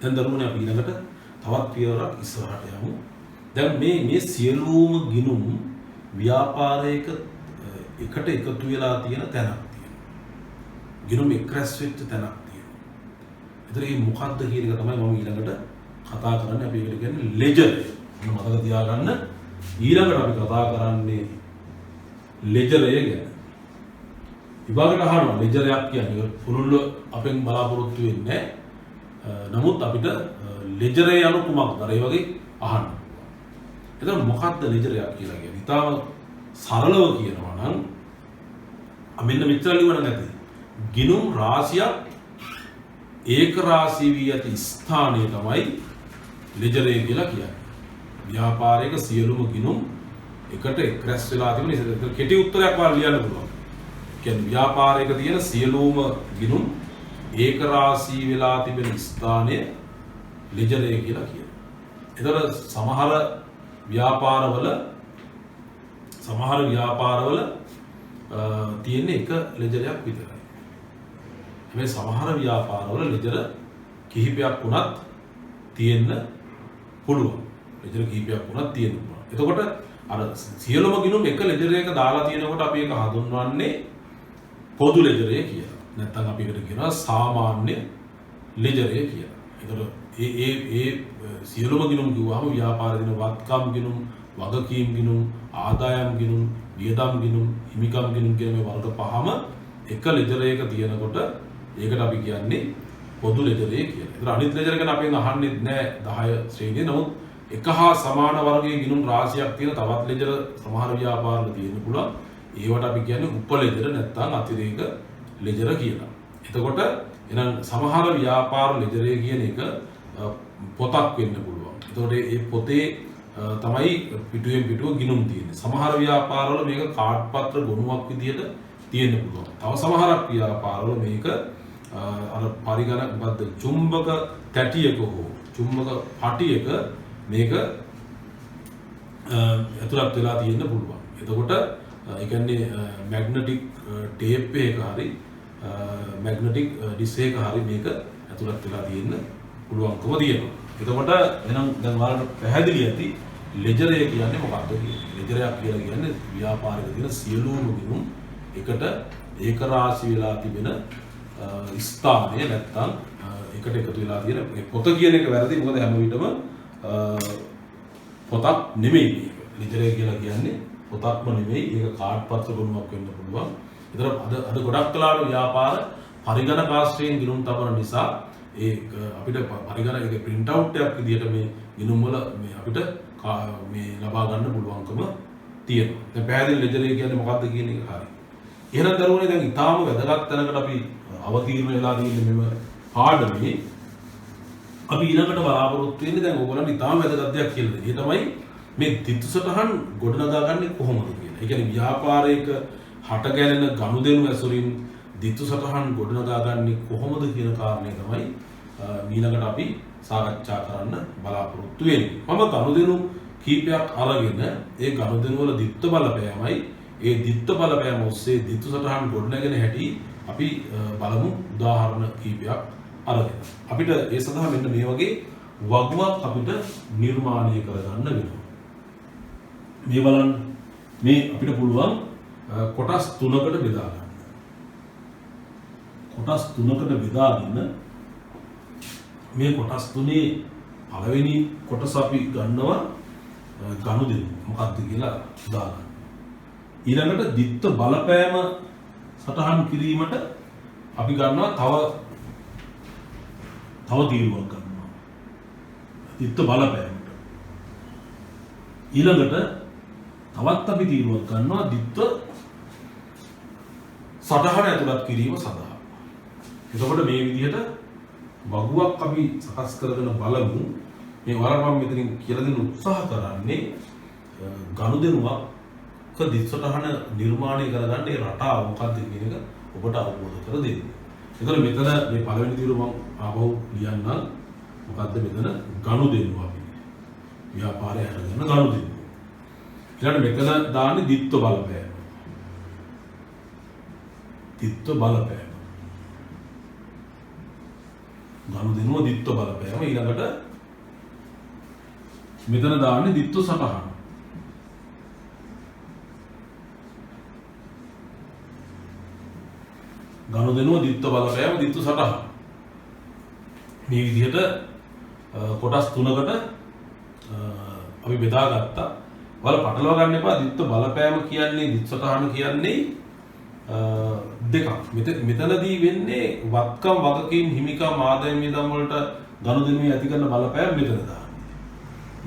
දැන් දරුවනේ අපි ඊළඟට තවත් පියවරක් ඉස්සරහට යමු. දැන් මේ සියලුම ගිණුම් ව්‍යාපාරයක එකට එකතු වෙලා තියෙන තැනක් තියෙනවා. ගිණුම් එක්රැස් වෙච්ච තැනක් තියෙනවා. ඒතර මේ මොකද්ද කියන එක තමයි මම ඊළඟට කතා කරන්නේ. අපි ඒකට කියන්නේ ලෙජර්. මතක තියාගන්න ඊළඟට අපි කතා කරන්නේ ලෙජරය ගැන. විභාගයට අහනවා ලෙජරයක් කියන්නේ පුළුල්ව අපෙන් බලාපොරොත්තු වෙන්නේ නැහැ. නමුත් අපිට ලෙජරය යනු කුමක්ද? අර ඒ වගේ අහන්න. එතන මොකක්ද ලෙජරයක් කියලා කියන්නේ? ඉතාලම සරලව කියනවා නම් මෙන්න මෙච්චර ලියවන නැති. ගිණුම් රාශියක් ඒක රාශී වී ඇති ස්ථානය තමයි ලෙජරය කියලා කියන්නේ. ව්‍යාපාරයක සියලුම ගිණුම් එකට එක්රැස් වෙලා තිබෙන නිසා කෙටි උත්තරයක් වාර ලියන්න පුළුවන්. කියන්නේ ව්‍යාපාරයක තියෙන සියලුම ගිණුම් ඒක රාශී වෙලා තිබෙන ස්ථානය ලෙජරය කියලා කියනවා. ඒතර සමහර ව්‍යාපාරවල තියෙන එක ලෙජරයක් විතරයි. හැබැයි සමහර ව්‍යාපාරවල ලෙජර කිහිපයක් වුණත් තියෙන්න පුළුවන්. ලෙජර කිහිපයක් වුණත් තියෙන්න පුළුවන්. එතකොට අර සියලුම ගිණුම් එක ලෙජරයක දාලා තියෙනකොට අපි ඒක හඳුන්වන්නේ පොදු ලෙජරය කියලා. නැත්නම් අපි ඒකට කියනවා සාමාන්‍ය ලෙජරය කියලා. ඒතර ඒ සියලුම ගිණුම් කිව්වම ව්‍යාපාරේ දින වත්කම් ගිණුම්, වගකීම් ගිණුම්, ආදායම් ගිණුම්, වියදම් ගිණුම්, හිමිකම් ගිණුම් කියන මේ වර්ග පහම එක ලෙජරයක තියෙනකොට ඒකට අපි කියන්නේ පොදු ලෙජරය කියලා. ඒතර අනිත් ලෙජර ගැන අපෙන් අහන්නේ නැහැ 10 ශ්‍රේණියේ. නමුත් එක හා සමාන වර්ගයේ ගිණුම් රාශියක් තියෙන තවත් ලෙජර සමහර ව්‍යාපාරවල තියෙන්න පුළුවන්. ඒවට අපි කියන්නේ උප ලෙජර නැත්නම් අතිරේක ලෙජර කියලා. එතකොට එහෙනම් සමහර ව්‍යාපාර ලෙජරය කියන එක පොතක් වෙන්න පුළුවන්. එතකොට මේ පොතේ තමයි පිටුවෙන් පිටුව ගිණුම් තියෙන්නේ. සමහර ව්‍යාපාරවල මේක කාඩ් පත්‍ර ගොනුවක් විදියට තියෙන්න පුළුවන්. තව සමහරක් ව්‍යාපාරවල මේක අර පරිගණක මොකද්ද චුම්බක තැටියක හෝ චුම්බක පටියක මේක ඇතුළත් වෙලා තියෙන්න පුළුවන්. එතකොට ඒ කියන්නේ මැග්නටික් ටේප් එකක හරි මැග්නටික් ඩිස්ක් එකක හරි මේක ඇතුළත් වෙලා තියෙන්න පුළුවන්කම තියෙනවා. එතකොට එහෙනම් දැන් ඔයාලට පැහැදිලි ඇති ලෙජරය කියන්නේ මොකක්ද කියලා. ලෙජරයක් කියලා කියන්නේ ව්‍යාපාරික තියෙන සියලුම ගිණුම් එකට ඒක රාශි වෙලා තිබෙන ස්ථානය නැත්නම් එකට එකතු වෙලා තියෙන පොත කියන එක වැරදි. මොකද හැම විටම පොතක් නෙමෙයි මේක. ලෙජරය කියලා කියන්නේ පොතක්ම නෙමෙයි. ඒක කාඩ් පත්‍ර ගොනුවක් වෙන්න පුළුවන්. ඒතර අද ගොඩක් කලාට ව්‍යාපාර පරිගණක ආශ්‍රයෙන් ගිණුම් තබන නිසා ඒ අපිට පරිගණක print out එකක් විදිහට මේ ගිණුම් වල මේ අපිට මේ ලබා ගන්න පුළුවන්කම තියෙනවා. දැන් පැහැදිලි ලෙජරය කියන්නේ මොකක්ද කියන එක හරි. එහෙනම් දරුවනේ දැන් ඊටාම වැදගත් තැනකට අපි අවතීර්ණ වෙලා තියෙන්නේ මෙව පාඩමේ. අපි ඊළඟට බලාපොරොත්තු වෙන්නේ දැන් ඕගොල්ලන්ට ඊටාම වැදගත් දෙයක් කියලා දෙන්නේ. ඒ තමයි මේ ditth සටහන් ගොඩනගාගන්නේ කොහොමද කියලා. ඒ කියන්නේ ව්‍යාපාරයක හටගැනෙන ගනුදෙනු ඇසුරින් ditth සටහන් ගොඩනගාගන්නේ කොහොමද කියන කාරණේ තමයි ඊළඟට අපි සාකච්ඡා කරන්න බලාපොරොත්තු වෙන්නේ. මම ගනුදෙනු කීපයක් අරගෙන ඒ ගනුදෙනු වල ditth බලපෑමයි ඒ ditth බලපෑම ඔස්සේ ditth සටහන් ගොඩනගෙන හැටි අපි බලමු උදාහරණ කීපයක් අරගෙන. අපිට ඒ සඳහා මෙන්න මේ වගේ වගුවක් අපිට නිර්මාණය කරගන්න වෙනවා. මේ බලන්න මේ අපිට පුළුවන් කොටස් තුනකට බෙදා ගන්න. කොටස් තුනකට බෙදාගෙන මේ කොටස් තුනේ පළවෙනි කොටස අපි ගන්නවා ගනුදෙනු මොකක්ද කියලා දාගන්න. ඊළඟට ditth බලපෑම සටහන් කිරීමට අපි ගන්නවා තව තීරුවක් ගන්නවා. ditth බලපෑමට. ඊළඟට තවත් අපි තීරුවක් ගන්නවා ditth සටහන ඇතුළත් කිරීම සඳහා. එතකොට මේ විදිහට වගුවක් අපි සකස් කරගෙන බලමු. මේ වරක් මම මෙතනින් කියලා දෙන්න උත්සාහ කරන්නේ ගනුදෙනුවක ditth සටහන නිර්මාණය කරගන්න රටාව මොකක්ද කියන එක ඔබට අවබෝධ කර දෙන්න. එතකොට මෙතන මේ පළවෙනි තීරුව මම ආපහු ලියන්නම්. මොකද්ද මෙතන ගනුදෙනුව අපි. ව්‍යාපාරය හදන ගනුදෙනුව. ඊළඟට මෙතන දාන්නේ ditth බලපෑම. ditth බලපෑම. ගනුදෙනුව ද්විත්ව බලපෑම ඊළඟට මෙතන දාන්නේ ද්විත්ව සටහන. ගනුදෙනුව ද්විත්ව බලපෑම ද්විත්ව සටහන. මේ විදිහට කොටස් තුනකට අපි බෙදාගත්තා. ඔයාලා පටලවා ගන්න එපා. ද්විත්ව බලපෑම කියන්නේ ද්විත්ව සටහන කියන්නේ දෙකක්. මෙතනදී වෙන්නේ වත්කම් වගකීම් හිමිකම් ආදායම් වියදම් වලට ගනුදෙනුවේ ඇති කරන බලපෑම මෙතන දාන්නේ.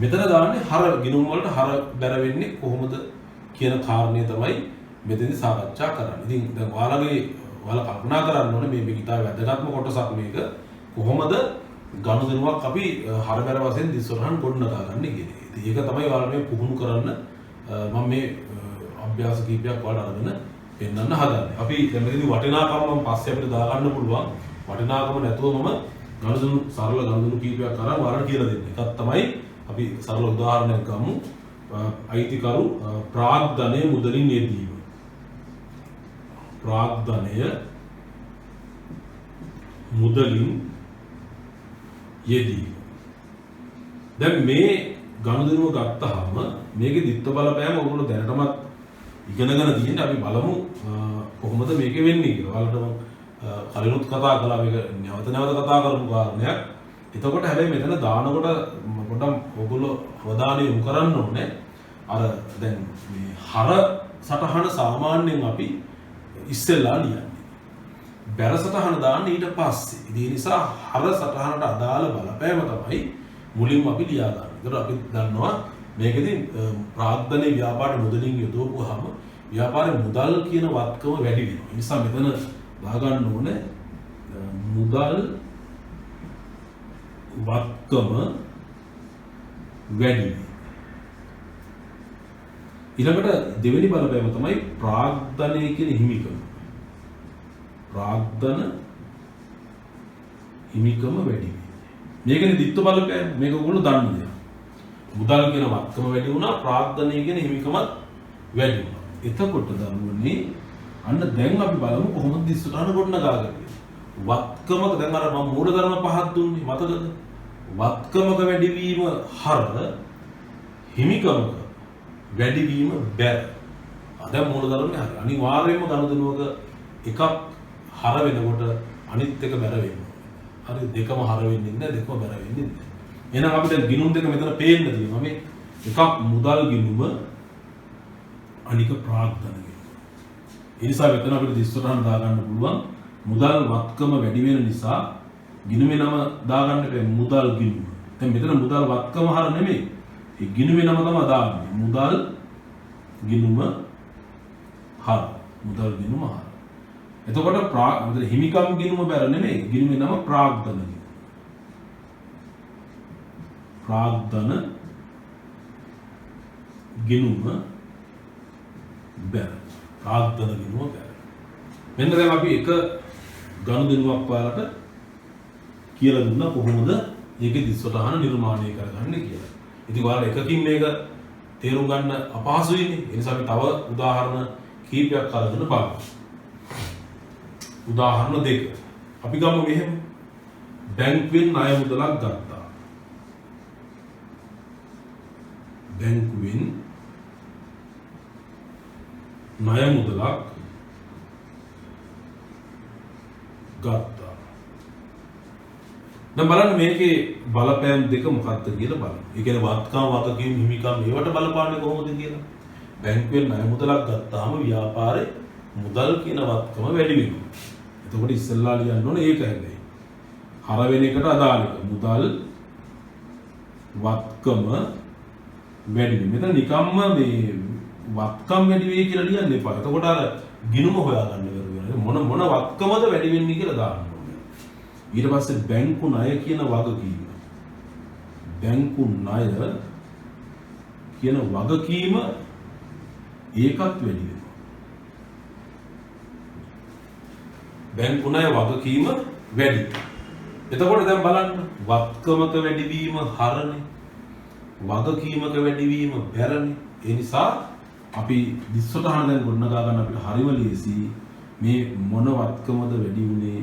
මෙතන දාන්නේ හර ගිණුම් වලට හර බැර වෙන්නේ කොහොමද කියන කාරණය තමයි මෙතනදී සාකච්ඡා කරන්නේ. ඉතින් දැන් ඔයාලා කල්පනා කරන්න ඕනේ මේ ඉතාල වැදගත්ම කොටසක් මේක. කොහොමද ගනුදෙනුවක් අපි හර බැර වශයෙන් දිස්වරහන් ගොඩනගා ගන්න කියන්නේ. ඉතින් ඒක තමයි ඔයාලා මේ පුහුණු කරන්න මම මේ අභ්‍යාස කීපයක් ඔයාලට අරගෙන පෙන්වන්න හදන්නේ. අපි දැන් මෙතනදී වටිනාකම මම පස්සේ අපිට දාගන්න පුළුවන්. වටිනාකම නැතුව මම සරල ගනුදෙනු කීපයක් අරන් ඔයාලට කියලා දෙන්න. එකක් තමයි අපි සරල උදාහරණයක් ගමු. අයිතිකරු ප්‍රාග්ධනය මුදලින් යෙදීම. ප්‍රාග්ධනය මුදලින් යෙදීම. දැන් මේ ගනුදෙනුව ගත්තාම මේකේ ද්විත්ව බලපෑම ඔයගොල්ලෝ දැනටමත් ඉගෙනගෙන තියෙන්නේ. අපි බලමු කොහොමද මේක වෙන්නේ කියලා. ඔයාලට කලිනුත් කතා කළා මේක නැවත කතා කරමු කාරණයක්. එතකොට හැබැයි මෙතන දානකොට පොඩ්ඩක් ඔයගොල්ලෝ අවධානය යොමු කරන්න ඕනේ. අර දැන් මේ හර සටහන සාමාන්‍යයෙන් අපි ඉස්සෙල්ලා ලියන්නේ. බැර සටහන දාන්න ඊට පස්සේ. ඒ නිසා හර සටහනට අදාළ බලපෑම තමයි මුලින්ම අපි ලියා ගන්න. ඒකට අපි දන්නවා මේකෙදි ප්‍රාග්ධනයේ ව්‍යාපාර මුදලින් යොදවපුවාම ව්‍යාපාරේ මුදල් කියන වත්කම වැඩි වෙනවා. ඒ නිසා මෙතන දාගන්න ඕනේ මුදල් වත්කම වැඩි. ඊළඟට දෙවෙනි බලපෑම තමයි ප්‍රාග්ධනයේ කියන හිමිකම. ප්‍රාග්ධන හිමිකම වැඩි. මේකනේ ද්විත්ව බලපෑම. මේක ඔයගොල්ලෝ දන්න දෙයක්. මුදල් කියන වත්කම වැඩි වුණා, ප්‍රාග්ධනයේ කියන හිමිකමත් වැඩි වුණා. එතකොට දරුවනේ අන්න දැන් අපි බලමු කොහොමද දිස්වරහන ගොඩනගාගන්නේ. වත්කමක දැන් අර මම මූලධර්ම පහක් දුන්නේ මතකද? වත්කමක වැඩිවීම හර හිමිකමක වැඩිවීම බැර. දැන් මූලධර්මනේ හරි. අනිවාර්යයෙන්ම ගනුදෙනුවක එකක් හර වෙනකොට අනිත් එක බැර වෙනවා. හරි දෙකම හර වෙන්නේ නැහැ, දෙකම බැර වෙන්නේ නැහැ. එහෙනම් අපිට ගිණුම් දෙක මෙතන පේන්න තියෙනවා. මේ එකක් මුදල් ගිණුම අනික ප්‍රාග්ධන ගිණුම. ඒ නිසා මෙතන අපිට දිස්වරහන් දාගන්න පුළුවන්. මුදල් වත්කම වැඩි වෙන නිසා ගිණුමේ නම දාගන්න බෑ මුදල් ගිණුම. දැන් මෙතන මුදල් වත්කම හර නෙමෙයි. ඒ ගිණුමේ නම තමයි දාන්නේ. මුදල් ගිණුම හර. මුදල් ගිණුම හර. එතකොට හිමිකම් ගිණුම බැර නෙමෙයි. ගිණුමේ නම ප්‍රාග්ධන ගිණුම. ප්‍රාග්ධන ගිණුම බැර. ප්‍රාග්ධන ගිණුම බැර. මෙන්න දැන් අපි එක ගනුදෙනුවක් ඔයාලට කියලා දුන්නා කොහොමද මේකේ දිස්වරහන නිර්මාණය කරගන්නේ කියලා. ඉතින් ඔයාලා එකකින් මේක තේරුම් ගන්න අපහසුයිනේ. ඒ නිසා අපි තව උදාහරණ කීපයක් අරගෙන බලමු. උදාහරණ දෙක. අපි ගමු මෙහෙම. බැංකුවෙන් ණය මුදලක් ගත්තා. බැංකුවෙන් ණය මුදලක් ගත්තා. දැන් බලන්න මේකේ බලපෑම් දෙක මොකක්ද කියලා බලන්න. ඒ කියන්නේ වත්කම් වගකීම් හිමිකම් මේවට බලපාන්නේ කොහොමද කියලා. බැංකුවෙන් ණය මුදලක් ගත්තාම ව්‍යාපාරේ මුදල් කියන වත්කම වැඩි වෙනවා. එතකොට ඉස්සෙල්ලා ලියන්න ඕනේ ඒක හැබැයි. හර වෙන එකට අදාළ එක. මුදල් වත්කම වැඩි වෙනවා. මෙතන නිකම්ම මේ වත්කම් වැඩි වෙයි කියලා ලියන්න එපා. එතකොට අර ගිණුම හොයාගන්න බැරුව මොන වත්කමද වැඩි වෙන්නේ කියලා දාන්න ඕනේ. ඊට පස්සේ බැංකු ණය කියන වගකීම. බැංකු ණය කියන වගකීම ඒකත් වැඩි වෙනවා. බැංකු ණය වගකීම වැඩි. එතකොට දැන් බලන්න වත්කමක වැඩිවීම හරනේ. වගකීමක වැඩිවීම බැරනේ. ඒ නිසා අපි දිස්වරහන දැන් ගොඩනගා ගන්න අපිට හරිම ලේසි. මේ මොන වත්කමද වැඩි වුනේ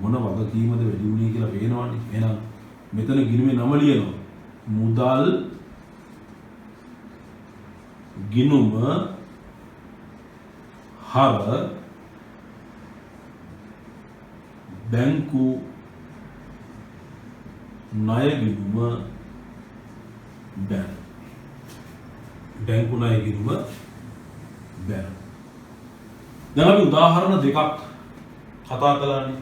මොන වගකීමද වැඩි වුණේ කියලා පේනවනේ. එහෙනම් මෙතන ගිණුමේ නම ලියනවා. මුදල් ගිණුම හර බැංකු ණය ගිණුම බැර. බැංකු ණය ගිණුම බැර. දැන් අපි උදාහරණ දෙකක් කතා කළානේ.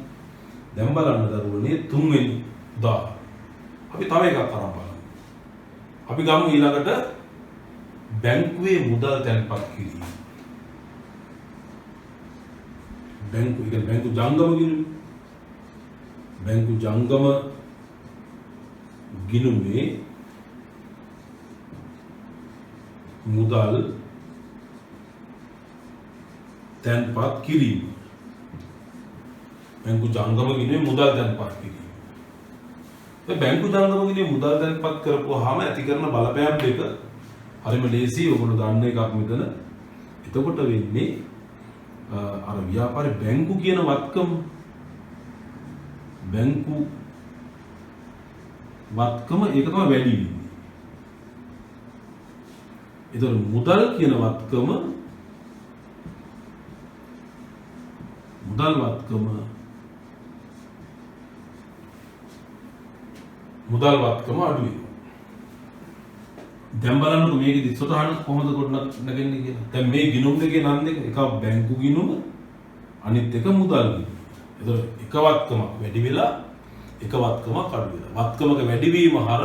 දැන් බලන්න දරුවනේ තුන්වෙනි උදාහරණ. අපි තව එකක් අරන් බලමු. අපි ගමු ඊළඟට බැංකුවේ මුදල් තැන්පත් කිරීම. බැංකු ජංගම ගිණුම. බැංකු ජංගම ගිණුමේ මුදල් තැන්පත් කිරීම. බැංකු ජංගම ගිණුමේ මුදල් තැන්පත් කිරීම. මේ බැංකු ජංගම ගිණුමේ මුදල් තැන්පත් කරපුවාම ඇති කරන බලපෑම් දෙක හරිම ලේසි. ඔයගොල්ලෝ දන්න එකක් මෙතන. එතකොට වෙන්නේ අර ව්‍යාපාරේ බැංකු කියන වත්කම ඒක තමයි වැඩි වෙන්නේ. ඒතර මුදල් කියන වත්කම අඩු වෙනවා. දැන් බලන්නකො මේකේ දිස්සතහන කොහොමද ගොඩනගන්නේ කියලා. දැන් මේ ගිණුම් දෙකේ නම් දෙක එකක් බැංකු ගිණුම අනිත් එක මුදල් ගිණුම. ඒතර එක වත්කමක් වැඩි වෙලා එක වත්කමක් අඩු වෙලා. වත්කමක වැඩිවීම හර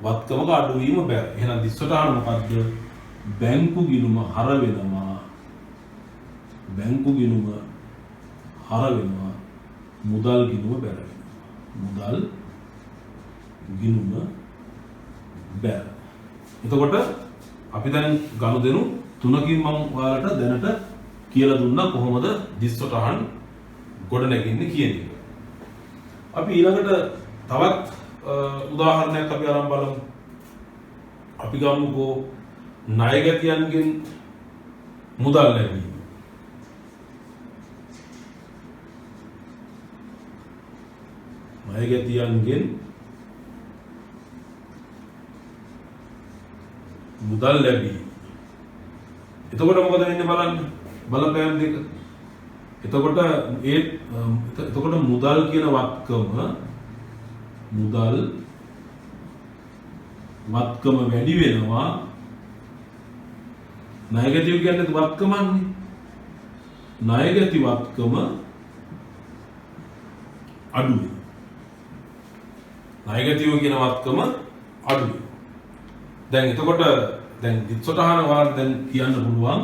වත්කමක අඩුවීම බැර. එහෙනම් දිස්සතහන මොකද්ද? බැංකු ගිණුම හර වෙනවා. බැංකු ගිණුම හර වෙනවා. මුදල් ගිණුම බැර වෙනවා. මුදල් ගිණුම බැර. එතකොට අපි දැන් ගනුදෙනු තුනකින් මම ඔයාලට දැනට කියලා දුන්නා කොහොමද දිස්සතහන් ගොඩ නැගින්නේ කියන එක. අපි ඊළඟට තවත් උදාහරණයක් අපි අරන් බලමු. අපි ගමුකෝ ණයගැතියන්ගෙන් මුදල් ලැබීම. ණයගැතියන්ගෙන් මුදල් ලැබීම. එතකොට මොකද වෙන්නේ බලන්න. බලපෑම් දෙක. එතකොට මුදල් කියන වත්කම වැඩි වෙනවා. ණයගැතියෝ කියන්නේ වත්කමන්නේ. ණයගැති වත්කම අඩු වෙනවා. ණයගැතියෝ කියන වත්කම අඩු වෙනවා. දැන් එතකොට දැන් දිස්සතහන වල දැන් කියන්න පුළුවන්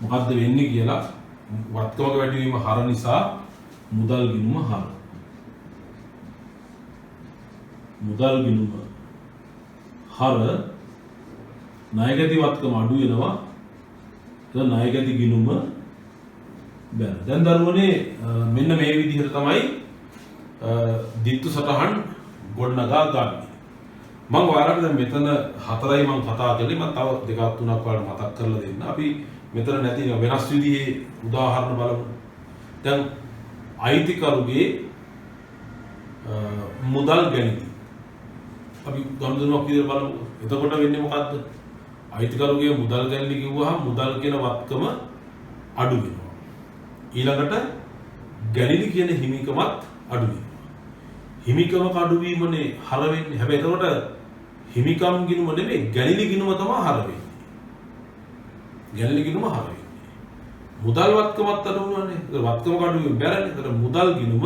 මොකද්ද වෙන්නේ කියලා. වත්කමක වැඩි වීම හර නිසා මුදල් ගිණුම හර. මුදල් ගිණුම හර ණයගැති වත්කම අඩු වෙනවා. එතන ණයගැති ගිණුම බැර. දැන් දරුවනේ මෙන්න මේ විදිහට තමයි දිත්තු සටහන් ගොඩනගා ගන්න. මම ඔයාලට දැන් මෙතන හතරයි මම කතා කළේ. මම තව දෙකක් තුනක් ඔයාලට මතක් කරලා දෙන්න. අපි මෙතන නැති වෙනස් විදිහේ උදාහරණ බලමු. දැන් අයිතිකරුගේ මුදල් ගැනීම. අපි ගනුදෙනුවක් විදිහට බලමු. එතකොට වෙන්නේ මොකද්ද? අයිතිකරුගේ මුදල් ගැනීම කිව්වහම මුදල් කියන වත්කම අඩු වෙනවා. ඊළඟට ගැනීම කියන හිමිකමත් අඩු වෙනවා. හිමිකමක අඩුවීමනේ හර වෙන්නේ. හැබැයි එතකොට හිමිකම් ගිණුම නෙමෙයි ගැනීම ගිණුම තමයි හර වෙන්නේ. ගැනීම ගිණුම හර වෙන්නේ. මුදල් වත්කමත් අඩු වෙනවානේ. ඒක වත්කමක අඩුවීම බැරනේ. ඒතර මුදල් ගිණුම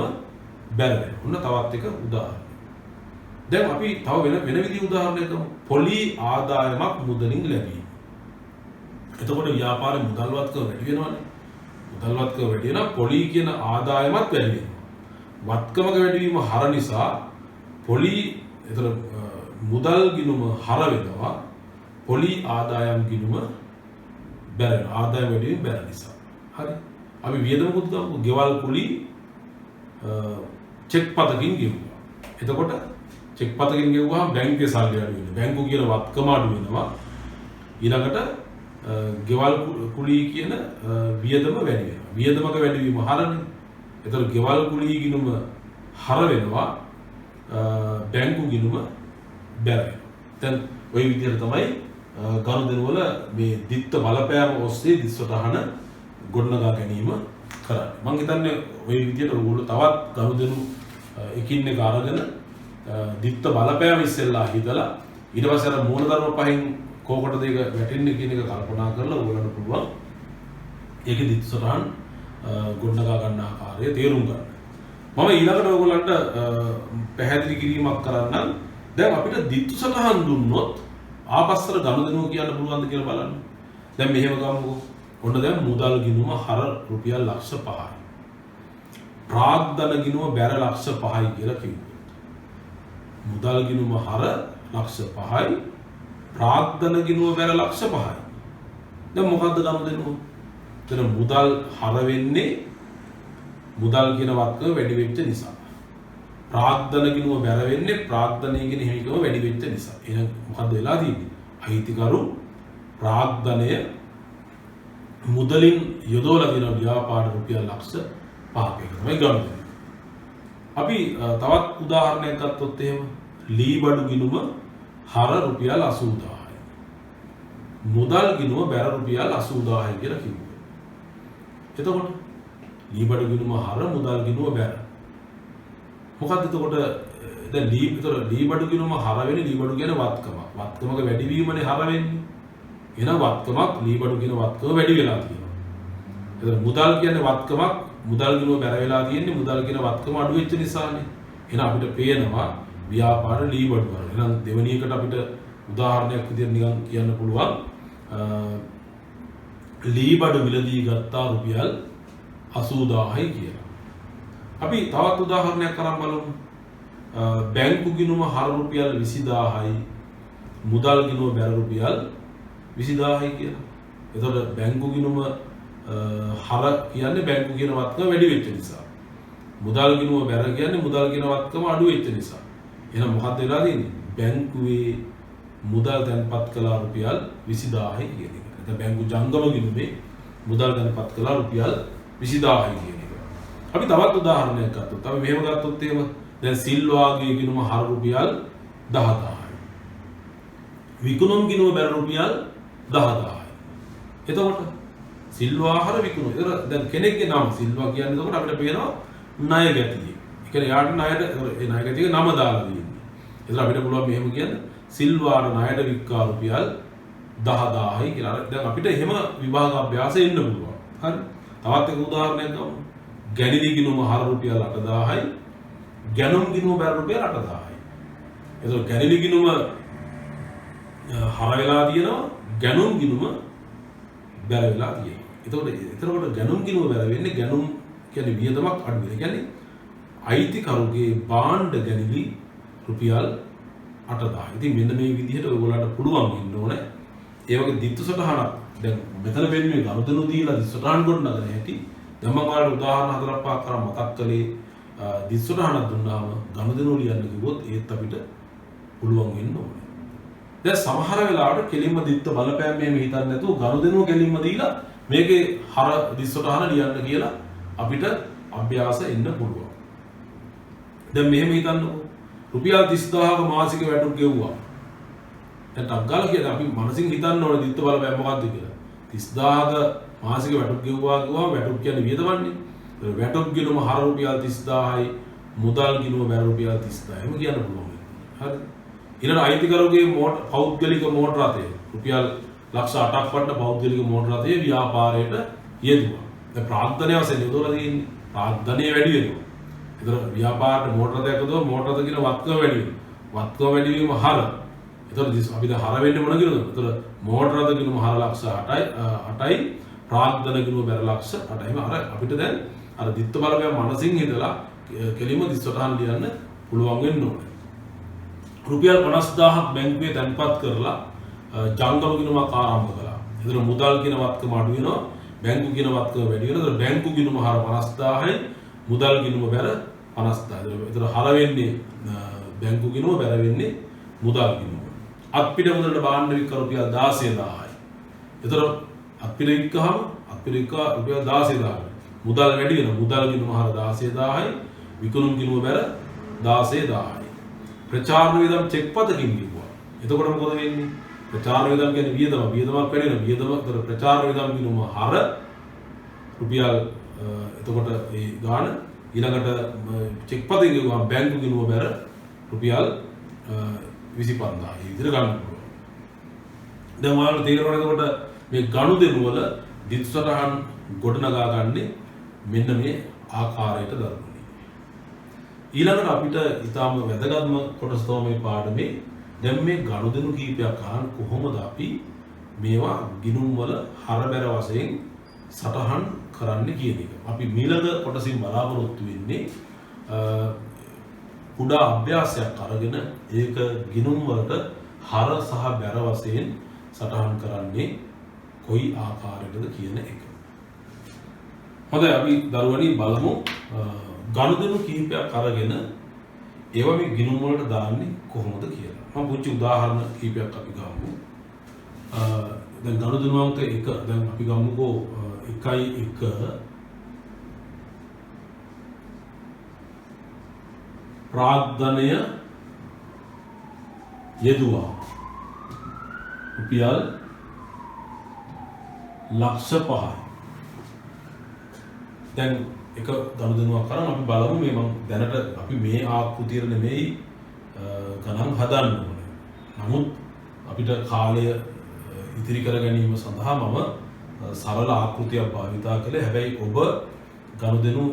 බැර වෙනවා. ඔන්න තවත් එක උදාහරණයක්. දැන් අපි තව වෙන විදිහ උදාහරණයක් ගමු. පොලි ආදායමක් මුදලින් ලැබීම. එතකොට ව්‍යාපාරේ මුදල් වත්කම වැඩි වෙනවානේ. මුදල් වත්කම වැඩි වෙනවා පොලි කියන ආදායමත් වැඩි වෙනවා. වත්කමක වැඩිවීම හර නිසා පොලි එතන මුදල් ගිණුම හර වෙනවා. පොලි ආදායම් ගිණුම බැර වෙනවා. ආදායම වැඩිවීම බැර නිසා. හරි. අපි වියදමකුත් ගමු. ගෙවල් කුලි චෙක් පතකින් ගෙවුවා. එතකොට චෙක් පතකින් ගෙවුවාම බැංකුවේ සල්ලි අඩු වෙනවා. බැංකුව කියන වත්කම අඩු වෙනවා. ඊළඟට ගෙවල් කුලි කියන වියදම වැඩි වෙනවා. වියදමක වැඩිවීම හරනේ. එතකොට ගෙවල් කුලී ගිණුම හර වෙනවා බැංකු ගිණුම බැර වෙනවා. දැන් ওই විදිහට තමයි ගනුදෙනු වල මේ ditth බලපෑම ඔස්සේ දිස්වටහන ගොඩනගා ගැනීම කරන්නේ. මම හිතන්නේ ওই විදිහට ඔයගොල්ලෝ තවත් ගනුදෙනු එකින් එක අරගෙන ditth බලපෑම ඉස්සෙල්ලා හිතලා ඊට පස්සේ අර මූලධර්ම පහෙන් කෝකටද ඒක වැටෙන්නේ කියන එක කල්පනා කරලා ඔයගොල්ලන්ට පුළුවන් ඒකේ දිස්වටහන් ගොඩනගා ගන්න ආකාරය තේරුම් ගන්න. මම ඊළඟට ඔයගොල්ලන්ට පැහැදිලි කිරීමක් කරන්නම්. දැන් අපිට දිස්වටහන් දුන්නොත් ආපස්සට ගනුදෙනුව කියන්න පුළුවන්ද කියලා බලන්න. දැන් මෙහෙම ගමුකෝ. ඔන්න දැන් මුදල් ගිණුම හර රුපියල් ලක්ෂ 5යි. ප්‍රාග්ධන ගිණුම බැර ලක්ෂ 5යි කියලා කිව්වොත්. මුදල් ගිණුම හර ලක්ෂ 5යි. ප්‍රාග්ධන ගිණුම බැර ලක්ෂ 5යි. දැන් මොකද්ද ගනුදෙනුව? එතන මුදල් හර වෙන්නේ මුදල් කියන වත්කම වැඩි වෙච්ච නිසා. ප්‍රාග්ධන ගිණුම බැර වෙන්නේ ප්‍රාග්ධනයේ කියන හිමිකම වැඩි වෙච්ච නිසා. එහෙනම් මොකද්ද වෙලා තියෙන්නේ? අයිතිකරු ප්‍රාග්ධනය මුදලින් යොදවලා තියෙන ව්‍යාපාර රුපියල් ලක්ෂ 5ක තමයි ගනුදෙනු. අපි තවත් උදාහරණයක් ගත්තොත් එහෙම ලී බඩු ගිණුම හර රුපියල් 80000යි. මුදල් ගිණුම බැර රුපියල් 80000යි කියලා කිව්වා. එතකොට ලී බඩු ගිණුම හර මුදල් ගිණුම බැර. මොකක්ද එතකොට දැන් ලී බඩු ගිණුම හර වෙන්නේ ලී බඩු කියන්නේ වත්කම. වත්කමක වැඩිවීමනේ හර වෙන්නේ. එහෙනම් වත්කමක් ලී බඩු කියන වත්කම වැඩි වෙලා තියෙනවා. එතකොට මුදල් කියන්නේ වත්කමක් මුදල් ගිණුම බැර වෙලා තියෙන්නේ මුදල් කියන වත්කම අඩු වෙච්ච නිසානේ. එහෙනම් අපිට පේනවා ව්‍යාපාර ලී බඩු වල. එහෙනම් දෙවෙනි එකට අපිට උදාහරණයක් විදිහට නිකන් කියන්න පුළුවන් ලී බඩු මිලදී ගත්තා රුපියල් 80000යි කියලා. අපි තවත් උදාහරණයක් කරන් බලමු. බැංකු ගිණුම හර රුපියල් 20000යි මුදල් ගිණුම බැර රුපියල් 20000යි කියලා. එතකොට බැංකු ගිණුම හර කියන්නේ බැංකු කියන වත්කම වැඩි වෙච්ච නිසා. මුදල් ගිණුම බැර කියන්නේ මුදල් කියන වත්කම අඩු වෙච්ච නිසා. එහෙනම් මොකක්ද වෙලා තියෙන්නේ? බැංකුවේ මුදල් තැන්පත් කළා රුපියල් 20000යි කියන එක. එතකොට බැංකු ජංගම ගිණුමේ මුදල් තැන්පත් කළා රුපියල් 20000යි කියන එක. අපි තවත් උදාහරණයක් ගත්තොත් අපි මෙහෙම ගත්තොත් එහෙම දැන් සිල්වාගේ ගිණුම හර රුපියල් 10000යි. විකුණුම් ගිණුම බැර රුපියල් 10000යි. එතකොට සිල්වා හර විකුණුම. ඒතර දැන් කෙනෙක්ගේ නම සිල්වා කියන්නේ එතකොට අපිට පේනවා ණය ගැතිය. ඒ කියන්නේ යාට ණයට ඒ ණය ගැතියක නම දාලා තියෙන්නේ. එතන අපිට පුළුවන් මෙහෙම කියන්න සිල්වාට ණයට වික්කා රුපියල් 10000යි කියලා. දැන් අපිට එහෙම විභාග අභ්‍යාසෙ එන්න පුළුවන්. හරි. තවත් එක උදාහරණයක් ගමු. ගැණිලි ගිණුම හර රුපියල් 8000යි. ගැනුම් ගිණුම බැර රුපියල් 8000යි. එතකොට ගැණිලි ගිණුම හර වෙලා තියෙනවා ගැනුම් ගිණුම බැර වෙලා තියෙනවා. එතකොට ගැනුම් ගිණුම බැර වෙන්නේ ගැනුම් කියන්නේ වියදමක් අඩු වෙන. කියන්නේ අයිතිකරුගේ භාණ්ඩ ගැණිලි රුපියල් 8000. ඉතින් මෙන්න මේ විදිහට ඔයගොල්ලන්ට පුළුවන් වෙන්න ඕනේ. ඒ වගේ ditth සටහනක් දැන් මෙතන වෙන්නේ ගනුදෙනු දීලා ditth සටහන් ගොඩනගන හැටි. දැන් මම ඔයාලට උදාහරණ හතරක් පහක් කරන් මතක් කළේ ditth සටහනක් දුන්නාම ගනුදෙනු ලියන්න කිව්වොත් ඒත් අපිට පුළුවන් වෙන්න ඕනේ. දැන් සමහර වෙලාවට කෙලින්ම ditth බලපෑම් මෙහෙම හිතන්නේ නැතුව ගනුදෙනුව කෙලින්ම දීලා මේකේ හර ditth සටහන ලියන්න කියලා අපිට අභ්‍යාස එන්න පුළුවන්. දැන් මෙහෙම හිතන්නකෝ රුපියල් 30000ක මාසික වැටුප් ගෙවුවා. දැන් ටක් ගාලා කියන්නේ අපි මනසින් හිතන්න ඕනේ ditth බලපෑම මොකක්ද කියලා. 30000ක මාසික වැටුප් ගෙවුවා කිව්වම වැටුප් කියන්නේ වියදමන්නේ. ඒ වැටුප් ගිණුම හර රුපියල් 30000යි මුදල් ගිණුම බැර රුපියල් 30000යි. එහෙම කියන්න පුළුවන්. හරි. ඊළඟ අයිතිකරුගේ පෞද්ගලික මෝටර රථය රුපියල් ලක්ෂ 8ක් වටන පෞද්ගලික මෝටර රථය ව්‍යාපාරයට යෙදුවා. දැන් ප්‍රාග්ධනය වශයෙන් යොදවලා තියෙන්නේ. ප්‍රාග්ධනය වැඩි වෙනවා. ඒතර ව්‍යාපාරයට මෝටර රථයක් යොදවුවා මෝටර රථ කියන වත්කම වැඩි වෙනවා. වත්කම වැඩි වීම හර. ඒතර අපි දැන් හර වෙන්නේ මොන කිනෝද? ඒතර මෝටර රථ කිනෝම හර ලක්ෂ 8යි ප්‍රාග්ධන කිනෝම බැර ලක්ෂ 8යිම අර අපිට දැන් අර ditth බලපෑම මනසින් හිතලා කෙලිම ditth සටහන් ලියන්න පුළුවන් වෙන්න ඕනේ. රුපියල් 50000ක් බැංකුවේ තැන්පත් කරලා ජංගම ගිණුමක් ආරම්භ කළා. ඒතර මුදල් කියන වත්කම අඩු වෙනවා, බැංකු කියන වත්කම වැඩි වෙනවා. ඒතර බැංකු ගිණුම හර 50000යි, මුදල් ගිණුම බැර 50000යි. ඒතර හර වෙන්නේ බැංකු ගිණුම බැර වෙන්නේ මුදල් ගිණුම. අත්පිට මුදලට භාණ්ඩ වික්ක රුපියල් 16000යි. ඒතර අත්පිට වික්කහම රුපියල් 16000යි. මුදල් වැඩි වෙනවා. මුදල් ගිණුම හර 16000යි විකුණුම් ගිණුම බැර 16000යි. ප්‍රචාරණ වියදම් චෙක් පතකින් ලිව්වා. එතකොට මොකද වෙන්නේ? ප්‍රචාරණ වියදම් කියන්නේ වියදමක් වැඩි වෙනවා. වියදමතර ප්‍රචාරණ වියදම් ගිණුම හර රුපියල් එතකොට ඒ ගාන ඊළඟට චෙක් පතකින් ලිව්වම බැංකු ගිණුම බැර රුපියල් 25000. ඒ විදිහට ගන්න පුළුවන්. දැන් ඔයාලට තේරෙනවා එතකොට මේ ගනුදෙනු වල දිස්වරහන් ගොඩනගා ගන්නේ මෙන්න මේ ආකාරයට දරුවනේ. ඊළඟට අපිට ඊටාම වැදගත්ම කොටස තමයි මේ පාඩමේ දැන් මේ ගනුදෙනු කීපයක් අහන් කොහොමද අපි මේවා ගිණුම් වල හරබැර වශයෙන් සටහන් කරන්න කියන එක. අපි ඊළඟ කොටසින් බලාපොරොත්තු වෙන්නේ කුඩා අභ්‍යාසයක් අරගෙන ඒක ගිණුම් වලට හර සහ බැර වශයෙන් සටහන් කරන්නේ කොයි ආකාරයකද කියන එක. හොඳයි අපි දරුවනි බලමු ගනුදෙනු කීපයක් අරගෙන ඒවා මේ ගිණුම් වලට දාන්නේ කොහොමද කියලා. මම පුංචි උදාහරණ කීපයක් අපි ගමු. දැන් ගනුදෙනු අංක 1 දැන් අපි ගමුකෝ 1.1 ප්‍රාග්ධනය යෙදුවා රුපියල් ලක්ෂ 5යි. දැන් එක ගනුදෙනුවක් කරන් අපි බලමු මේ මම දැනට අපි මේ ආකෘතියට නෙමෙයි ගණන් හදන්න ඕනේ. නමුත් අපිට කාලය ඉතිරි කර ගැනීම සඳහා මම සරල ආකෘතියක් භාවිතා කළේ. හැබැයි ඔබ ගනුදෙනු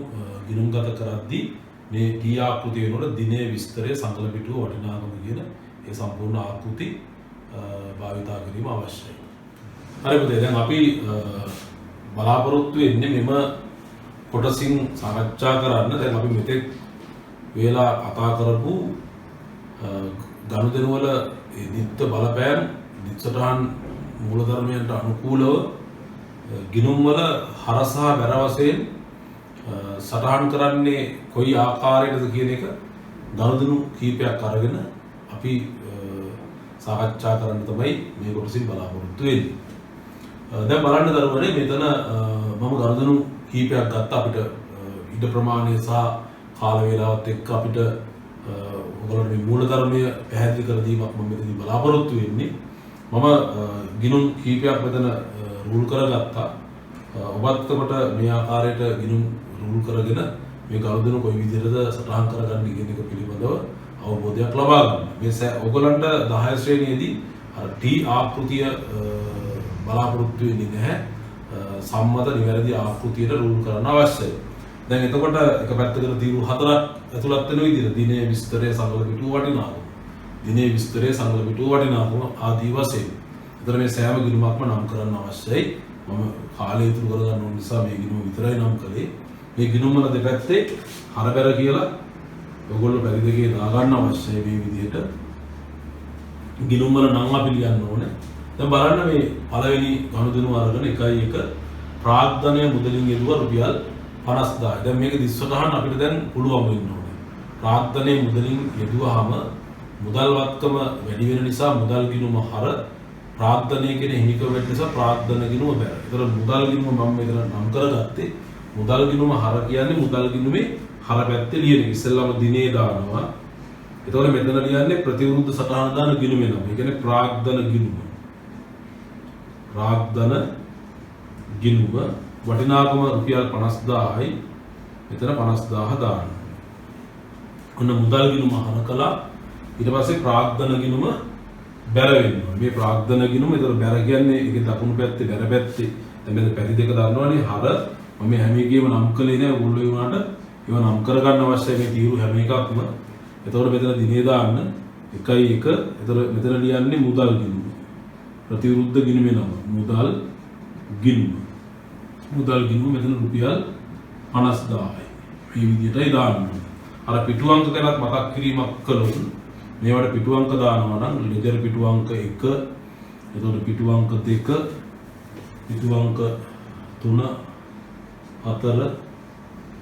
ගිණුම්ගත කරද්දී මේ ටී ආකෘතිය වෙනකොට දිනේ විස්තරය සංකල පිටුව වටිනාකම කියන ඒ සම්පූර්ණ ආකෘති භාවිතා කිරීම අවශ්‍යයි. හරිද? දැන් අපි බලාපොරොත්තු වෙන්නේ මෙම කොටසින් සාකච්ඡා කරන්න. දැන් අපි මෙතෙක් වේලා කතා කරපු ගනුදෙනු වල නිත්‍ය බලපෑම් දිස්වරහන් මූලධර්මයන්ට අනුකූලව ගිණුම් වල හර සහ බැර වශයෙන් සටහන් කරන්නේ කොයි ආකාරයකද කියන එක ගනුදෙනු කීපයක් අරගෙන අපි සාකච්ඡා කරන්න තමයි මේ කොටසින් බලාපොරොත්තු වෙන්නේ. දැන් බලන්න දරුවනේ මෙතන මම ගනුදෙනු කීපයක් ගත්තා. අපිට ඉඩ ප්‍රමාණය සහ කාල වේලාවත් එක්ක අපිට ඔයගොල්ලෝ මේ මූලධර්මය පැහැදිලි කර දීමක් මම මෙතනදී බලාපොරොත්තු වෙන්නේ. මම ගිණුම් කීපයක් මෙතන රූල් කරගත්තා. ඔබත් කොට මේ ආකාරයට ගිණුම් රූල් කරගෙන මේ ගනුදෙනු කොයි විදිහටද සටහන් කරගන්නේ කියන එක පිළිබඳව අවබෝධයක් ලබා ගන්න. මේ ඔයගොල්ලන්ට 10 ශ්‍රේණියේදී අර ටී ආකෘතිය බලාපොරොත්තු වෙන්නේ නැහැ. සම්මත නිවැරදි ආකෘතියට රූල් කරන්න අවශ්‍යයි. දැන් එතකොට එක පැත්තකට තීරු 4ක් ඇතුළත් වෙන විදිහට දිනේ විස්තරය සංගල පිටුව වටිනාකම. දිනේ විස්තරය සංගල පිටුව වටිනාකම ආදී වශයෙන්. එතන මේ සෑම ගිණුමක්ම නම් කරන්න අවශ්‍යයි. මම කාලය ඉතුරු කරගන්න ඕන නිසා මේ ගිණුම විතරයි නම් කළේ. මේ ගිණුම් වල දෙපැත්තේ හරබැර කියලා ඔයගොල්ලෝ පරි දෙකේ දාගන්න අවශ්‍යයි මේ විදිහට. ගිණුම් වල නම් අපි ලියන්න ඕනේ. දැන් බලන්න මේ පළවෙනි ගනුදෙනු අරගෙන 1.1 ප්‍රාග්ධනය මුදලින් යෙදුවා රුපියල් 50000. දැන් මේක දිස්වරහන් අපිට දැන් පුළුවන් වෙන්න ඕනේ. ප්‍රාග්ධනය මුදලින් යෙදුවාම මුදල් වත්කම වැඩි වෙන නිසා මුදල් ගිණුම හර ප්‍රාග්ධනය කියන හිමිකම වෙන නිසා ප්‍රාග්ධන ගිණුම බැර. ඒතර මුදල් ගිණුම මම මෙතන නම් කරගත්තේ මුදල් ගිණුම හර කියන්නේ මුදල් ගිණුමේ හර පැත්තේ ලියන එක. ඉස්සෙල්ලාම දිනේ දානවා. එතකොට මෙතන ලියන්නේ ප්‍රතිවිරුද්ධ සටහන දාන ගිණුමේ නම. ඒ කියන්නේ ප්‍රාග්ධන ගිණුම. ප්‍රාග්ධන ගිණුම වටිනාකම රුපියල් 50000යි. මෙතන 50000 දාන්න. ඔන්න මුදල් ගිණුම හර කළා. ඊට පස්සේ ප්‍රාග්ධන ගිණුම බැර වෙනවා. මේ ප්‍රාග්ධන ගිණුම ඒතර බැර කියන්නේ ඒකේ දකුණු පැත්තේ බැර පැත්තේ දැන් මේ පැති දෙක දන්නවනේ හර මම හැම එකේම නම් කළේ නෑ. උගුල්ලේ වුණාට ඒව නම් කර ගන්න අවශ්‍යයි මේ තීරු හැම එකක්ම. එතකොට මෙතන දිනේ දාන්න 1.1. එතකොට මෙතන ලියන්නේ මුදල් ගිණුම. ප්‍රතිවිරුද්ධ ගිණුමේ නම මුදල් ගිණුම. මුදල් ගිණුම මෙතන රුපියල් 50000යි. මේ විදිහටයි දාන්න. අර පිටු අංක ගැනත් මතක් කිරීමක් කළොත් මේවට පිටු අංක දානවා නම් ලෙජර් පිටු අංක 1, එතකොට පිටු අංක 2, පිටු අංක 3, 4,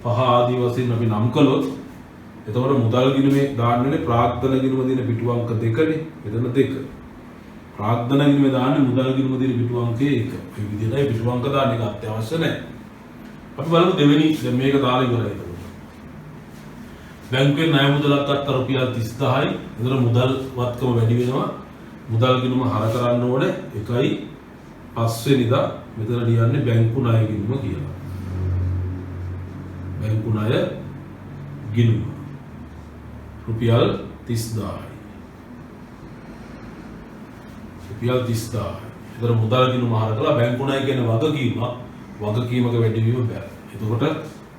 5 ආදී වශයෙන් අපි නම් කළොත් එතකොට මුදල් ගිණුමේ දාන්නේ ප්‍රාග්ධන ගිණුම දින පිටු අංක 2නේ. මෙතන 2. ප්‍රාග්ධන ගිණුමේ දාන්නේ මුදල් ගිණුම දින පිටු අංකයේ 1. මේ විදිහටයි පිටු අංක දාන්න එක අත්‍යවශ්‍ය නැහැ. අපි බලමු දෙවෙනි දැන් මේක දාලා ඉවරයි එතකොට. බැංකුවේ ණය මුදලක් අත්ත රුපියල් 30000යි. ඒතර මුදල් වත්කම වැඩි වෙනවා. මුදල් ගිණුම හර කරන්න ඕනේ 1.5 වෙනිදා මෙතන ලියන්නේ බැංකු ණය ගිණුම කියලා. බැංකු ණය ගිණුම රුපියල් 30000යි. රුපියල් 30000යි. ඒතර මුදල් ගිණුම හර කළා බැංකු ණය කියන වගකීමක වැඩිවීම බෑ. එතකොට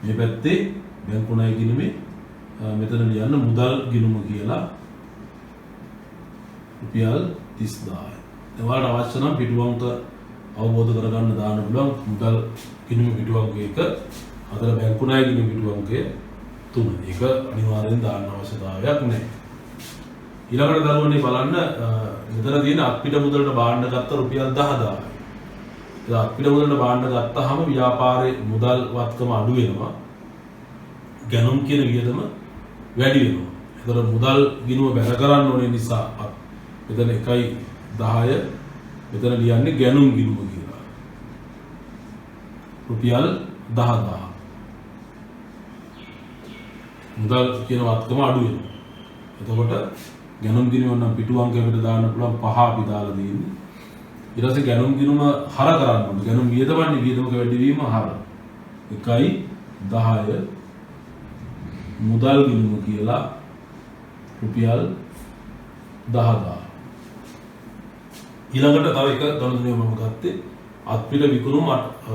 මේ පැත්තේ බැංකු ණය ගිණුමේ මෙතන ලියන්න මුදල් ගිණුම කියලා රුපියල් 30000යි. ඒවට අවශ්‍ය නම් පිටු අංක අවබෝධ කරගන්න දාන්න පුළුවන්. මුදල් ගිණුම පිටු අංක 1, අතර බැංකු ණය ගිණුම පිටු අංකය 3. ඒක අනිවාර්යෙන් දාන්න අවශ්‍යතාවයක් නැහැ. ඊළඟට දරුවනේ බලන්න මෙතන තියෙන අත්පිට මුදලට භාණ්ඩ ගත්ත රුපියල් 10000යි. ඒ අත්පිට මුදලට භාණ්ඩ ගත්තාම ව්‍යාපාරයේ මුදල් වත්කම අඩු වෙනවා. ගැනුම් කියන වියදම වැඩි වෙනවා. ඒතර මුදල් ගිණුම බැර කරන්න ඕනේ නිසා මෙතන 1.10 මෙතන ලියන්නේ ගැනුම් ගිණුම කියලා. රුපියල් 10000. මුදල් කියන වත්කම අඩු වෙනවා. එතකොට ගැනුම් ගිණුම නම් පිටු අංකයකට දාන්න පුළුවන් 5 අපි දාලා දෙන්නේ. ඊට පස්සේ ගැනුම් ගිණුම හර කරන්න ඕනේ. ගැනුම් වියදමන්නේ වියදමක වැඩිවීම හර. 1.10 මුදල් ගිණුම කියලා රුපියල් 10000. ඊළඟට තව එක ගණනය මම ගත්තේ අත්පිට විකුණුම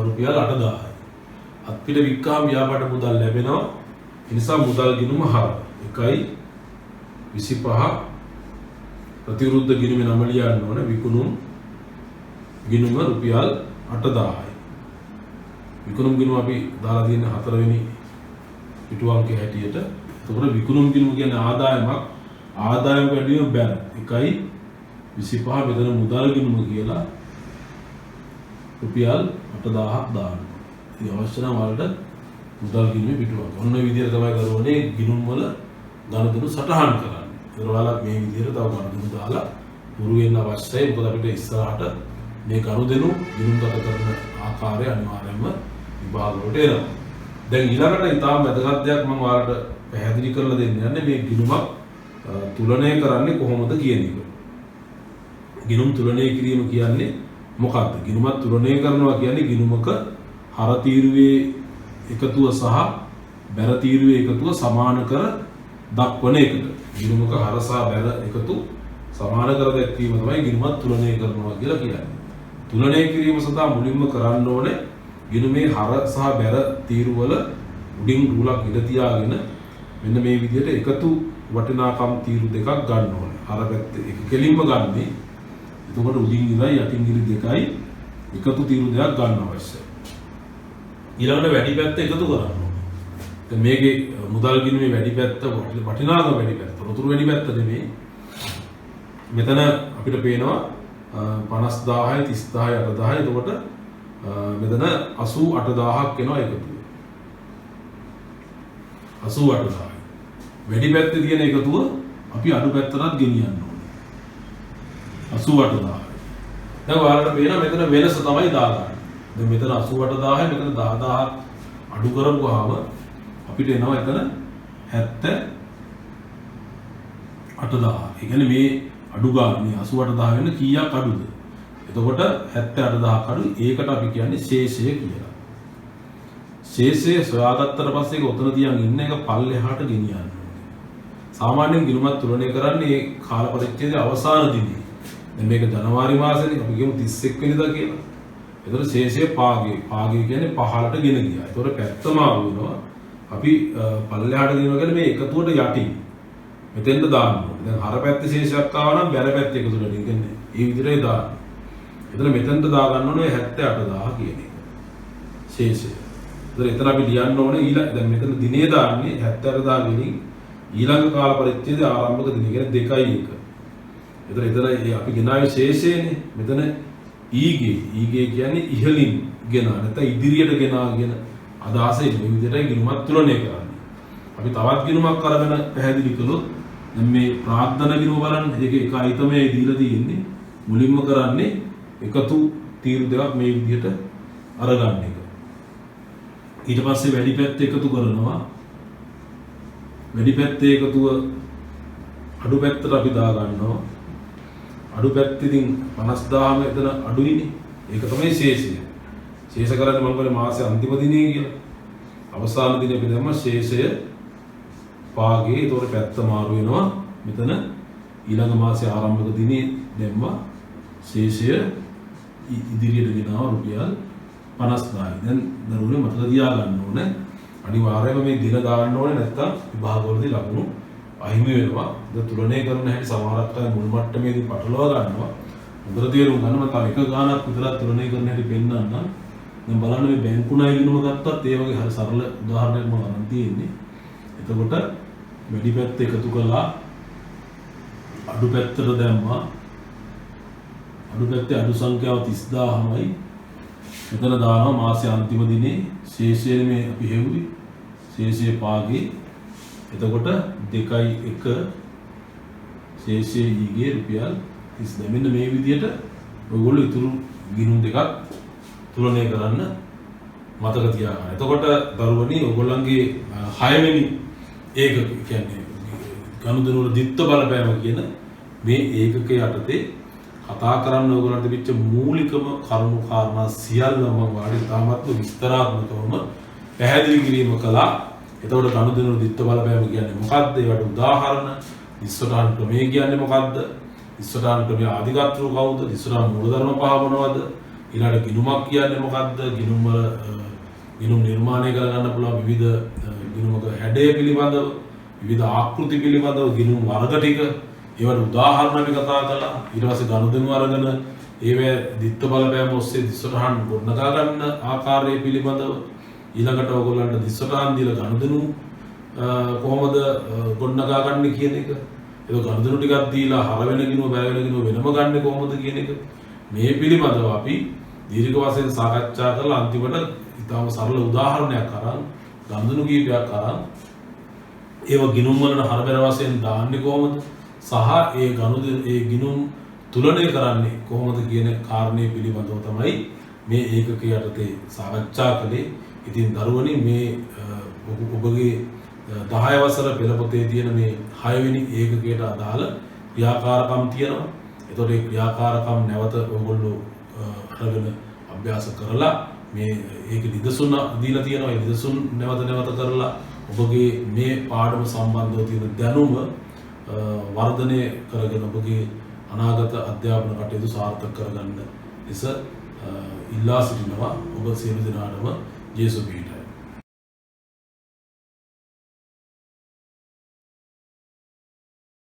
රුපියල් 8000යි. අත්පිට වික්කාම ව්‍යාපාර මුදල් ලැබෙනවා. ඒ නිසා මුදල් ගිණුම හර 1.25 ප්‍රතිවිරුද්ධ ගිණුමේ නම ලියන්න ඕන. විකුණුම් ගිණුම රුපියල් 8000යි. විකුණුම් ගිණුම අපි දාලා තියෙන 4 වෙනි පිටු අංකයේ හැටියට. එතකොට විකුණුම් ගිණුම කියන්නේ ආදායම වැඩිවීම බැර 1.25 මෙතන මුදල් ගිණුම කියලා රුපියල් 8000ක් දාන්න. ඉතින් අවශ්‍ය නම් වලට මුදල් ගිණුමේ පිටු අංක. ඔන්න ඔය විදිහට තමයි කරුවනේ ගිණුම් වල ගණතුණු සටහන් කරන්නේ. ඒක ඔයාලා මේ විදිහට තව ගණතුණු දාලා පුරු වෙන්න අවශ්‍යයි. මොකද අපිට ඉස්සරහට මේ ගණුදෙනු ගිණුම් ගත කරන ආකාරය අනිවාර්යයෙන්ම විභාග වලට එනවා. දැන් ඊළඟට ඉතාම වැදගත් දෙයක් මම ඔයාලට පැහැදිලි කරලා දෙන්න යන්නේ මේ ගිණුමක් තුලනය කරන්නේ කොහොමද කියන එක. ගිණුම් තුලනය කිරීම කියන්නේ මොකක්ද? ගිණුමක් තුලනය කරනවා කියන්නේ ගිණුමක හර තීරුවේ එකතුව සහ බැර තීරුවේ එකතුව සමාන කර දක්වන එකට. ගිණුමක හර සහ බැර එකතු සමාන කර දැක්වීම තමයි ගිණුමක් තුලනය කරනවා කියලා කියන්නේ. තුලනය කිරීම සඳහා මුලින්ම කරන්න ඕනේ ගිණුමේ හර සහ බැර තීරු වල උඩින් රූලක් ඉඳ තියාගෙන මෙන්න මේ විදිහට එකතු වටිනාකම් තීරු දෙකක් ගන්න ඕනේ. හර පැත්තේ එක කෙලින්ම ගන්නේ. එතකොට උඩින් ඉඳලා යටින් ඉරි දෙකයි එකතු තීරු දෙකක් ගන්න අවශ්‍යයි. ඊළඟට වැඩි පැත්ත එකතු කරන්න ඕනේ. දැන් මේකේ මුදල් ගිණුමේ වැඩි පැත්ත වටිනාකම වැඩි පැත්ත. උතුරු වැඩි පැත්ත නෙමෙයි. මෙතන අපිට පේනවා 50000යි 30000යි 8000යි. එතකොට මෙතන 88000ක් එනවා එකතුව. 88000යි. වැඩි පැත්තේ තියෙන එකතුව අපි අඩු පැත්තටත් ගෙනියන්න ඕනේ. 88000යි. දැන් ඔයාලට පේනවා මෙතන වෙනස තමයි දාගන්නේ. දැන් මෙතන 88000යි මෙතන 10000ක් අඩු කරපුවාම අපිට එනවා එතන 78000. ඒ කියන්නේ මේ අඩු ගානේ 88000 වෙන කීයක් අඩුද? එතකොට 78000ක් අඩු. ඒකට අපි කියන්නේ ශේෂය කියලා. ශේෂය සොයාගත්තට පස්සේ ඒක ඔතන තියන් ඉන්න එක පල්ලෙහාට ගෙනියන්න ඕනේ. සාමාන්‍යයෙන් ගිණුමක් තුලනය කරන්නේ මේ කාල පරිච්ඡේදයේ අවසාන දිනේ. දැන් මේක ජනවාරි මාසෙනේ අපි කියමු 31 වෙනිදා කියලා. එතකොට ශේෂය පාගේ කියන්නේ පහළට ගෙන ගියා. එතකොට පැත්තම ආව වෙනවා. අපි පල්ලෙහාට ගෙනියනවා කියන්නේ මේ එකතුවට යටින්. මෙතෙන්ට දාන්න ඕනේ. දැන් හර පැත්තේ ශේෂයක් ආව නම් බැර පැත්තේ එකතුවට කියන්නේ. ඒ විදිහටයි දාන්න. එතන මෙතෙන්ට දා ගන්න ඕනේ 78000 කියන එක. ශේෂය. එතන අපි ලියන්න ඕනේ දැන් මෙතන දිනේ දාන්නේ 78000 ගෙනින් ඊළඟ කාල පරිච්ඡේදයේ ආරම්භක දින කියන්නේ 2.1. එතන අපි ගෙනාවේ ශේෂයනේ. මෙතන ඊගේ කියන්නේ ඉහළින් ගෙන නැත්නම් ඉදිරියට ගෙනාගෙන අදහසයි මේ විදිහටයි ගිණුමක් තුලනය කරන්නේ. අපි තවත් ගිණුමක් අරගෙන පැහැදිලි කළොත් දැන් මේ ප්‍රාග්ධන ගිණුම බලන්න. ඒක එක අයිතමයි දීලා තියෙන්නේ. මුලින්ම කරන්නේ එකතු තීරු දෙකක් මේ විදිහට අරගන්න එක. ඊට පස්සේ වැඩි පැත්ත එකතු කරනවා. වැඩි පැත්තේ එකතුව අඩු පැත්තට අපි දා ගන්නවා. අඩු පැත්තෙන් 50000 මෙතන අඩුයිනේ. ඒක තමයි ශේෂය. ශේෂ කරන්නේ මම කියන්නේ මාසේ අන්තිම දිනේ කියලා. අවසාන දිනේ අපි දැම්ම ශේෂය පාගේ. ඒතකොට පැත්ත මාරු වෙනවා. මෙතන ඊළඟ මාසේ ආරම්භක දිනේ දැම්ම ශේෂය ඉදිරියට ගෙනාවා රුපියල් 50000යි. දැන් දරුවනේ මතක තියාගන්න ඕනේ. අනිවාර්යයෙන්ම මේ දින දාන්න ඕනේ නැත්නම් විභාගවලදී ලකුණු අහිමි වෙනවා. ඒක තුලනය කරන හැටි සමහරක් අය මුල් මට්ටමේදී පටලවා ගන්නවා. උගර තේරුම් ගන්න මම තව එක ගානක් විතරක් තුලනය කරන හැටි පෙන්නන්නම්. දැන් බලන්න මේ බැංකු ණය ගිණුම ගත්තත් ඒ වගේ හරි සරල උදාහරණයක් මම අරන් තියෙන්නේ. එතකොට වැඩි පැත්ත එකතු කළා අඩු පැත්තට දැම්මා. අඩු පැත්තේ අඩු සංඛ්‍යාව 30000යි. මෙතන දානවා මාසේ අන්තිම දිනේ ශේෂය මේ අපි හෙව්වේ. ශේෂය පාගේ. එතකොට 2.1 ශේෂය ඊගේ රුපියල් 32. මෙන්න මේ විදිහට ඔයගොල්ලෝ ඉතුරු ගිණුම් දෙකක් තුලනය කරන්න මතක තියාගන්න. එතකොට දරුවනි ඔයගොල්ලන්ගේ 6 වෙනි ඒකක කියන්නේ ගනුදෙනු වල දිත්ත බලපෑම කියන මේ ඒකකයේ යටතේ කතා කරන්න ඔයගොල්ලන්ට තිබිච්ච මූලිකම කරුණු කාරණා සියල්ලම වාඩි තාමත් විස්තරාත්මකවම පැහැදිලි කිරීම කළා. එතකොට ගනුදෙනු වල දිත්ත බලපෑම කියන්නේ මොකක්ද? ඒවට උදාහරණ දිස්වටහන් ක්‍රමය කියන්නේ මොකක්ද? දිස්වටහන් ක්‍රමය ආදිගත්තු කවුද? දිස්වටහන් මූලධර්ම පහ මොනවද? ඊළඟට ගිණුමක් කියන්නේ මොකක්ද? ගිණුම් වල ගිණුම් නිර්මාණය කරගන්න පුළුවන් විවිධ ගිණුමක හැඩය පිළිබඳව, විවිධ ආකෘති පිළිබඳව ගිණුම් වර්ග ටික ඒවට උදාහරණ අපි කතා කළා. ඊට පස්සේ ගනුදෙනු අරගෙන ඒවැ දිත්ත බලපෑම ඔස්සේ දිස්වටහන් ගොඩනගා ගන්න ආකාරය පිළිබඳව ඊළඟට ඔයගොල්ලන්ට දිස්වටහන් දීලා ගනුදෙනු කොහොමද ගොඩනගා ගන්න කියන එක. ඒක ගනුදෙනු ටිකක් දීලා හර වෙන ගිණුම බැල වෙන ගිණුම වෙනම ගන්න කොහොමද කියන එක. මේ පිළිබඳව අපි දීර්ඝ වශයෙන් සාකච්ඡා කරලා අන්තිමට ඊටම සරල උදාහරණයක් අරන් ගනුදෙනු කීපයක් අරන් ඒව ගිණුම් වලට හර බැල වශයෙන් දාන්නේ කොහොමද? සහ ඒ ගනුදෙනු ඒ ගිණුම් තුලනය කරන්නේ කොහොමද කියන කාරණේ පිළිබඳව තමයි මේ ඒකකයේ යටතේ සාකච්ඡා කළේ. ඉතින් දරුවනි මේ ඔබගේ 10 වසර පෙළ පොතේ තියෙන මේ 6 වෙනි ඒකකයට අදාළ ක්‍රියාකාරකම් තියෙනවා. ඒතකොට ඒ ක්‍රියාකාරකම් නැවත ඔයගොල්ලෝ අරගෙන අභ්‍යාස කරලා මේ ඒක නිදසුන් දීලා තියෙනවා. ඒ නිදසුන් නැවත කරලා ඔබගේ මේ පාඩම සම්බන්ධව තියෙන දැනුම වර්ධනය කරගෙන ඔබගේ අනාගත අධ්‍යාපන කටයුතු සාර්ථක කරගන්න ලෙස ඉල්ලා සිටිනවා. ඔබ සියලු දෙනාටම ජේසු පිහිටයි.